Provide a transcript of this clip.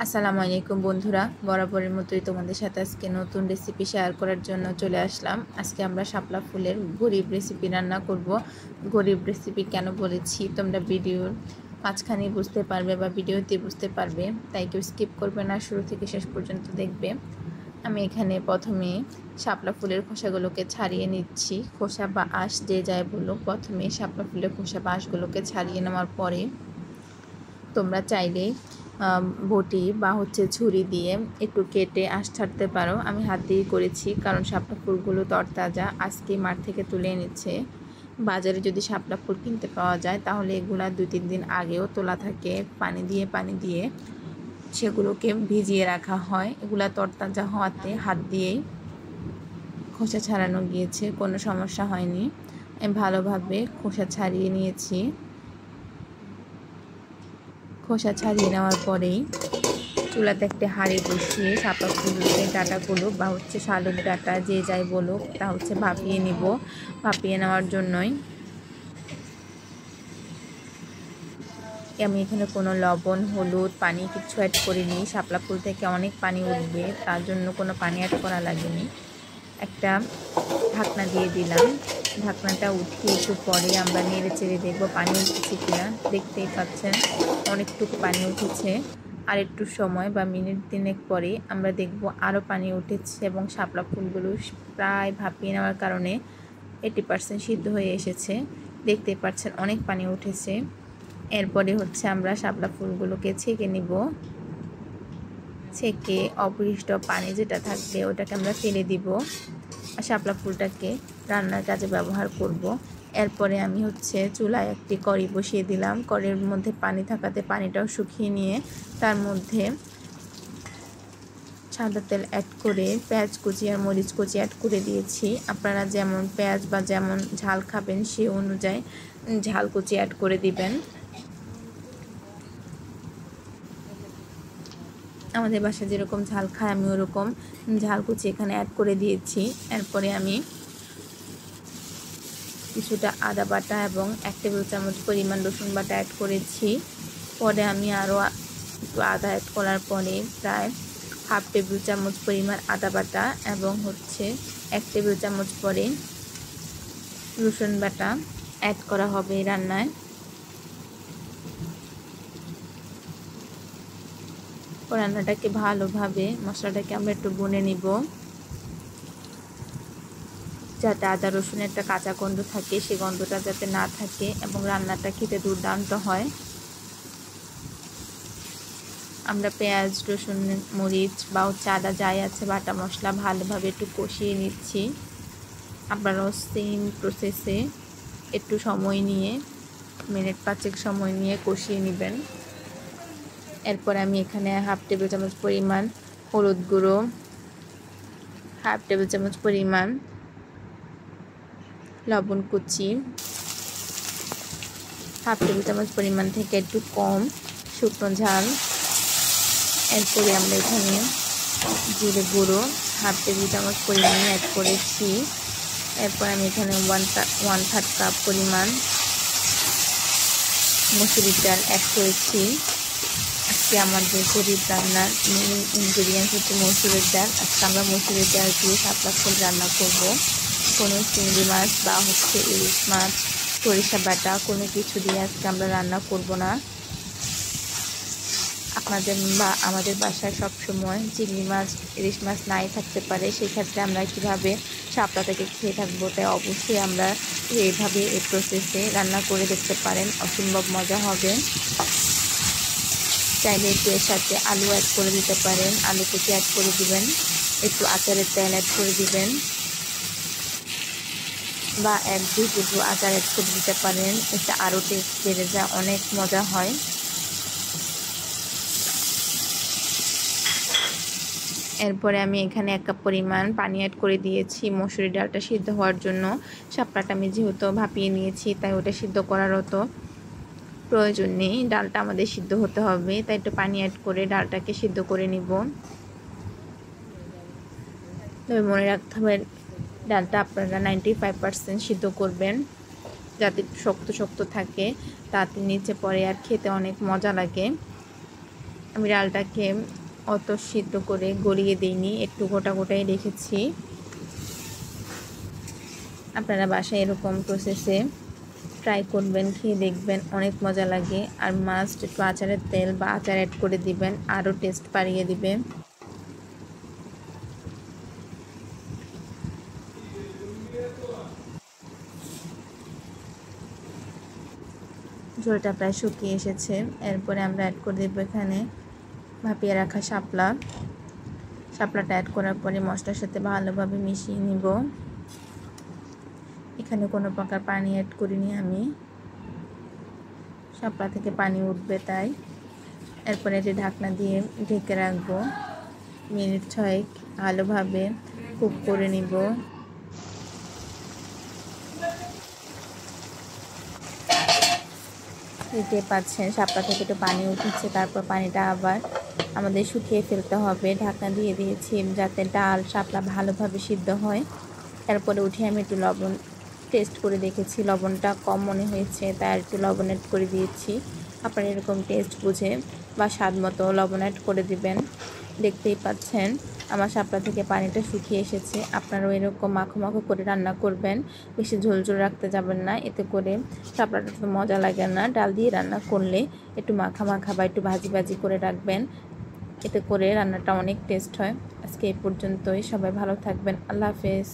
আসসালামু আলাইকুম বন্ধুরা, বরাবরের মতোই তোমাদের সাথে আজকে নতুন রেসিপি শেয়ার করার জন্য চলে আসলাম। আজকে আমরা শাপলা ফুলের গরিব রেসিপি রান্না করব। গরিব রেসিপি কেন বলেছি তোমরা ভিডিওর মাঝখানে বুঝতে পারবে বা ভিডিওতে বুঝতে পারবে, তাই কেউ স্কিপ করবে না, শুরু থেকে শেষ পর্যন্ত দেখবে। আমি এখানে প্রথমে শাপলা ফুলের খোসাগুলোকে ছাড়িয়ে নিচ্ছি। খোসা বা আঁশ যে যায় বলুক, প্রথমে শাপলা ফুলের খোসা বা আঁশগুলোকে ছাড়িয়ে নেওয়ার পরে তোমরা চাইলে বটি বা ছুরি দিয়ে একটু কেটে আঁশ ছাড়তে পারো। আমি হাত দিয়ে করেছি, কারণ শাপলা ফুলগুলো তরতাজা, আজকে মাঠ থেকে তুলে এনেছে। বাজারে যদি শাপলা ফুল কিনতে পাওয়া যায় তাহলে এগুলা 2-3 দিন আগেও তোলা থাকে, পানি দিয়ে সেগুলোকে ভিজিয়ে রাখা হয়। এগুলা তরতাজা হওয়াতে হাত দিয়েই খোসা ছাড়ানো গিয়েছে, কোনো সমস্যা হয়নি। আমি ভালোভাবে খোসা ছাড়িয়ে নিয়েছি। খোসা ছাড়িয়ে নেওয়ার পরেই চুলাতে একটা হাঁড়ি বসিয়ে শাপলা ফুলের ডাঁটাগুলো বা শালুক ডাঁটা যে যাই বলুক তা ভাপিয়ে নিব। ভাপিয়ে নেওয়ার জন্যই আমি এখানে কোনো লবণ, হলুদ, পানি কিছু অ্যাড করিনি। শাপলা ফুল থেকে অনেক পানি উঠবে, তার জন্য কোনো পানি অ্যাড করা লাগেনি। একটা ঢাকনা দিয়ে দিলাম। ঢাকনাটা উঠিয়ে একটু পরে আমরা নেড়ে চেড়ে দেখবো পানি উঠেছে কিনা। দেখতেই পাচ্ছেন অনেকটুকু পানি উঠেছে। আর একটু সময় বা মিনিট 3 পরে আমরা দেখব আরও পানি উঠেছে এবং শাপলা ফুলগুলো প্রায় ভাপিয়ে নেওয়ার কারণে 80% সিদ্ধ হয়ে এসেছে। দেখতেই পাচ্ছেন অনেক পানি উঠেছে। এরপরে আমরা শাপলা ফুলগুলোকে ছেঁকে নিব। ছেঁকে অপরিষ্ট পানি যেটা থাকবে ওটাকে আমরা ফেলে দিব। শাপলা ফুলটাকে রান্নার কাজে ব্যবহার করব। এরপরে আমি চুলায় একটি কড়াই বসিয়ে দিলাম। কড়াইয়ের মধ্যে পানি থাকাতে পানিটাও শুকিয়ে নিয়ে তার মধ্যে সাদা তেল অ্যাড করে পেঁয়াজ কুচি আর মরিচ কুচি অ্যাড করে দিয়েছি। আপনারা যেমন পেঁয়াজ বা যেমন ঝাল খাবেন সেই অনুযায়ী ঝাল কুচি অ্যাড করে দিবেন। আমাদের বাসায় যেরকম ঝাল খায় আমি ওরকম ঝাল কুচি এখানে অ্যাড করে দিয়েছি। এরপরে আমি কিছুটা আদা বাটা এবং 1 টেবিল চামচ পরিমাণ রসুন বাটা অ্যাড করেছি। পরে আমি আরও একটু আদা অ্যাড করার পরে প্রায় 1/2 টেবিল চামচ পরিমাণ আদা বাটা এবং 1 টেবিল চামচ পরে রসুন বাটা অ্যাড করা হবে রান্নায়। রান্নাটাকে ভালোভাবে মশলাটাকে আমরা একটু ভুনে নিব, যাতে আদা রসুনের একটা কাঁচা গন্ধ থাকে, সেই গন্ধটা যাতে না থাকে এবং রান্নাটা খেতে দুর্দান্ত হয়। আমরা পেঁয়াজ, রসুন, মরিচ বা আদা যাই আছে বাটা মশলা ভালোভাবে একটু কষিয়ে নিচ্ছি। আপনারাও সেম প্রসেসে একটু সময় নিয়ে মিনিট 5 সময় নিয়ে কষিয়ে নেবেন। এরপর আমি এখানে 1/2 টেবিল চামচ পরিমাণ হলুদ গুঁড়ো, 1/2 টেবিল চামচ পরিমাণ লবণ কুচি, 1/2 টেবিল চামচ পরিমাণ থেকে একটু কম শুকনো ঝাল। এরপরে আমরা এখানে জিরে গুঁড়ো 1/2 টেবিল চামচ পরিমাণ অ্যাড করেছি। এরপর আমি এখানে 1/3 কাপ পরিমাণ মসুরির ডাল অ্যাড করেছি। আজকে আমাদের গরিব রান্নার মেন ইনগ্রিডিয়েন্টস মসুরের ডাল। আজকে আমরা মসুরের ডাল দিয়ে শাপলা ফুল রান্না করব। কোনো চিংড়ি মাছ বা ইলিশ মাছ, সরিষা বাটা কোনো কিছু দিয়ে আজকে আমরা রান্না করব না। আপনাদের বা আমাদের বাসায় সবসময় চিংড়ি মাছ, ইলিশ মাছ নাই থাকতে পারে, সেক্ষেত্রে আমরা কীভাবে শাপলা থেকে খেয়ে থাকবো, তাই অবশ্যই আমরা এইভাবে এই প্রসেসে রান্না করে দেখতে পারেন, অসম্ভব মজা হবে। চাইলে একটু এর সাথে আলু অ্যাড করে দিতে পারেন, আলু কুচি অ্যাড করে দিবেন, একটু আচারের তেল অ্যাড করে দিবেন বা 1-2 টুকরো আচার অ্যাড করে দিতে পারেন। এটা আরও টেস্ট বেড়ে যায়, অনেক মজা হয়। এরপরে আমি এখানে 1 কাপ পরিমাণ পানি অ্যাড করে দিয়েছি মসুরি ডালটা সিদ্ধ হওয়ার জন্য। শাপলাটা আমি যেহেতু ভাপিয়ে নিয়েছি তাই ওটা সিদ্ধ করারও তো প্রয়োজন নেই, ডালটা আমাদের সিদ্ধ হতে হবে, তাই একটু পানি অ্যাড করে ডালটাকে সিদ্ধ করে নিব। তবে মনে রাখতে হবে ডালটা আপনারা 95% সিদ্ধ করবেন, যাতে শক্ত শক্ত থাকে, তাতে নিচে পড়ে আর খেতে অনেক মজা লাগে। আমি ডালটাকে অত সিদ্ধ করে গড়িয়ে দিইনি, একটু গোটা গোটাই রেখেছি। আপনারা বাসায় এরকম প্রসেসে ট্রাই করবেন, খেয়ে দেখবেন, অনেক মজা লাগে। আর মাস্ট একটু আচারের তেল বা আচার অ্যাড করে দিবেন, আরও টেস্ট বাড়িয়ে দিবে। ঝোলটা প্রায় শুকিয়ে এসেছে। এরপরে আমরা অ্যাড করে দেবো এখানে ভাপিয়ে রাখা শাপলাটা অ্যাড করার পরে মশলার সাথে ভালোভাবে মিশিয়ে নিব। এখানে কোনো প্রকার পানি অ্যাড করিনি আমি, শাপলা থেকে পানি উঠবে তাই। এরপরে এটি ঢাকনা দিয়ে ঢেকে রাখবো, মিনিট 6 ভালোভাবে কুক করে নিব। দেখতে পাচ্ছেন শাপলা থেকে একটু পানি উঠেছে, তারপর পানিটা আবার আমাদের শুকিয়ে ফেলতে হবে। ঢাকনা দিয়ে দিয়েছি যাতে ডাল শাপলা ভালোভাবে সিদ্ধ হয়। তারপরে উঠে আমি একটু লবণ টেস্ট করে দেখেছি, লবণটা কম মনে হয়েছে, তাই একটু লবণ অ্যাড করে দিয়েছি। আপনারা এরকম টেস্ট বুঝে বা স্বাদ মতো লবণ অ্যাড করে দিবেন। দেখতেই পাচ্ছেন আমার শাপলা থেকে পানিটা শুকিয়ে এসেছে। আপনারাও এরকম মাখো মাখো করে রান্না করবেন, বেশি ঝোল ঝোল রাখতে যাবেন না, এতে করে শাপলাটা তো মজা লাগে না। ডাল দিয়ে রান্না করলে একটু মাখা মাখা বা একটু ভাজি ভাজি করে রাখবেন, এতে করে রান্নাটা অনেক টেস্ট হয়। আজকে এই পর্যন্তই, সবাই ভালো থাকবেন, আল্লাহ হাফেজ।